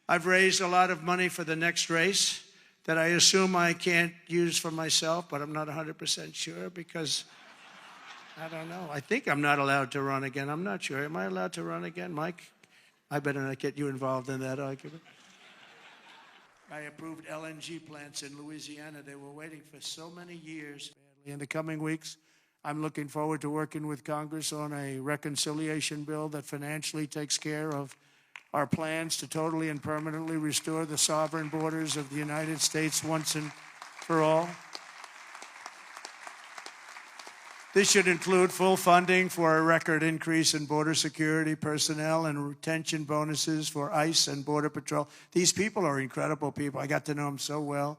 I've raised a lot of money for the next race that I assume I can't use for myself, but I'm not 100% sure because I don't know. I think I'm not allowed to run again. I'm not sure. Am I allowed to run again, Mike? I better not get you involved in that argument. I approved LNG plants in Louisiana. They were waiting for so many years. In the coming weeks, I'm looking forward to working with Congress on a reconciliation bill that financially takes care of our plans to totally and permanently restore the sovereign borders of the United States once and for all. This should include full funding for a record increase in border security personnel and retention bonuses for ICE and Border Patrol. These people are incredible people. I got to know them so well.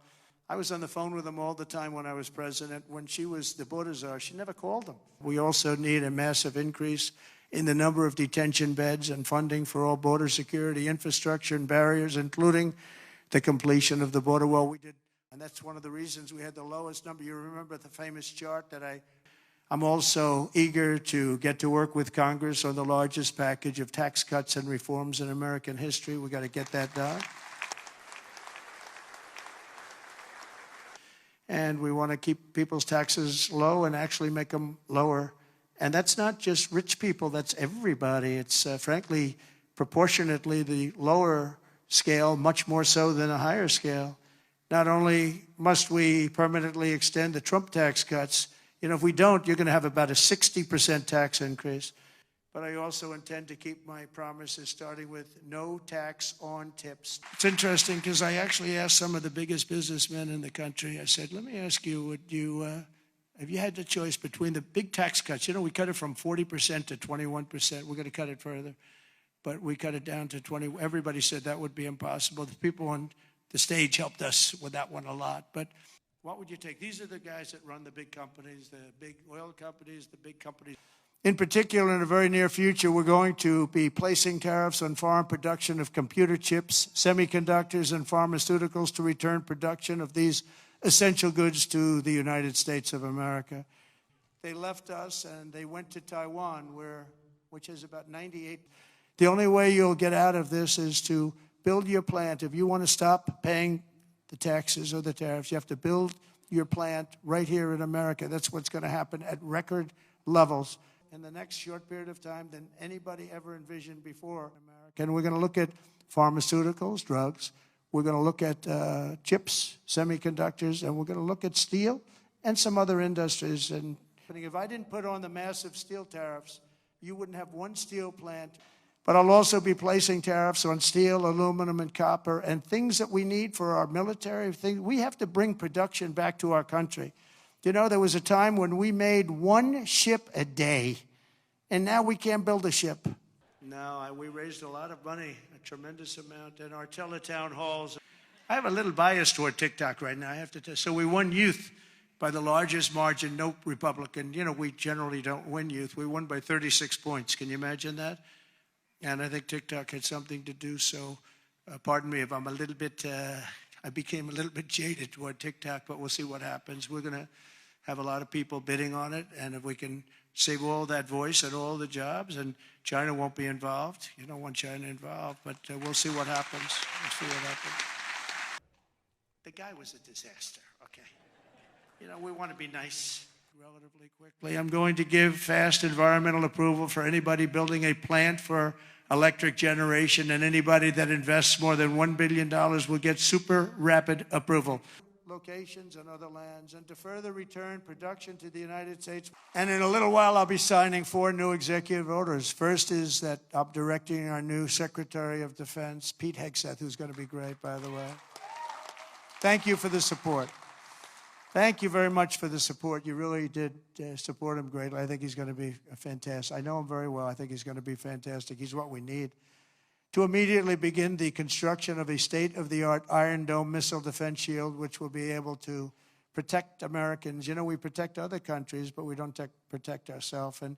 I was on the phone with them all the time when I was president. When she was the border czar, she never called them. We also need a massive increase in the number of detention beds and funding for all border security infrastructure and barriers, including the completion of the border wall. We did, and that's one of the reasons we had the lowest number. You remember the famous chart that I'm also eager to get to work with Congress on the largest package of tax cuts and reforms in American history. We got to get that done. And we want to keep people's taxes low and actually make them lower. And that's not just rich people, that's everybody. It's frankly, proportionately the lower scale, much more so than a higher scale. Not only must we permanently extend the Trump tax cuts, if we don't, you're going to have about a 60% tax increase. But I also intend to keep my promises, starting with no tax on tips. It's interesting because I actually asked some of the biggest businessmen in the country, I said, let me ask you, have you had the choice between the big tax cuts? We cut it from 40% to 21%. We're going to cut it further. But we cut it down to 20. Everybody said that would be impossible. The people on the stage helped us with that one a lot. But what would you take? These are the guys that run the big companies, the big oil companies, the big companies. In particular, in the very near future, we're going to be placing tariffs on foreign production of computer chips, semiconductors, and pharmaceuticals to return production of these essential goods to the United States of America. They left us and they went to Taiwan, which is about 98. The only way you'll get out of this is to build your plant. If you want to stop paying the taxes or the tariffs, you have to build your plant right here in America. That's what's going to happen at record levels in the next short period of time than anybody ever envisioned before in America. And we're going to look at pharmaceuticals, drugs. We're going to look at chips, semiconductors, and we're going to look at steel and some other industries. And if I didn't put on the massive steel tariffs, you wouldn't have one steel plant. But I'll also be placing tariffs on steel, aluminum, and copper, and things that we need for our military. We have to bring production back to our country. There was a time when we made one ship a day, and now we can't build a ship. No, we raised a lot of money, a tremendous amount, in our teletown halls. I have a little bias toward TikTok right now, I have to tell you. So we won youth by the largest margin, no Republican. We generally don't win youth. We won by 36 points. Can you imagine that? And I think TikTok had something to do. So pardon me if I'm a little bit, I became a little bit jaded toward TikTok, but we'll see what happens. We're going to have a lot of people bidding on it. And if we can save all that voice and all the jobs, and China won't be involved. You don't want China involved, but we'll see what happens. We'll see what happens. The guy was a disaster, okay? We want to be nice relatively quickly. I'm going to give fast environmental approval for anybody building a plant for electric generation, and anybody that invests more than $1 billion will get super rapid approval. Locations and other lands, and to further return production to the United States. And in a little while, I'll be signing 4 new executive orders. First is that I'm directing our new Secretary of Defense, Pete Hegseth, who's going to be great, by the way. Thank you for the support. Thank you very much for the support. You really did support him greatly. I think he's going to be fantastic. I know him very well. I think he's going to be fantastic. He's what we need to immediately begin the construction of a state-of-the-art Iron Dome missile defense shield, which will be able to protect Americans. We protect other countries, but we don't protect ourselves. And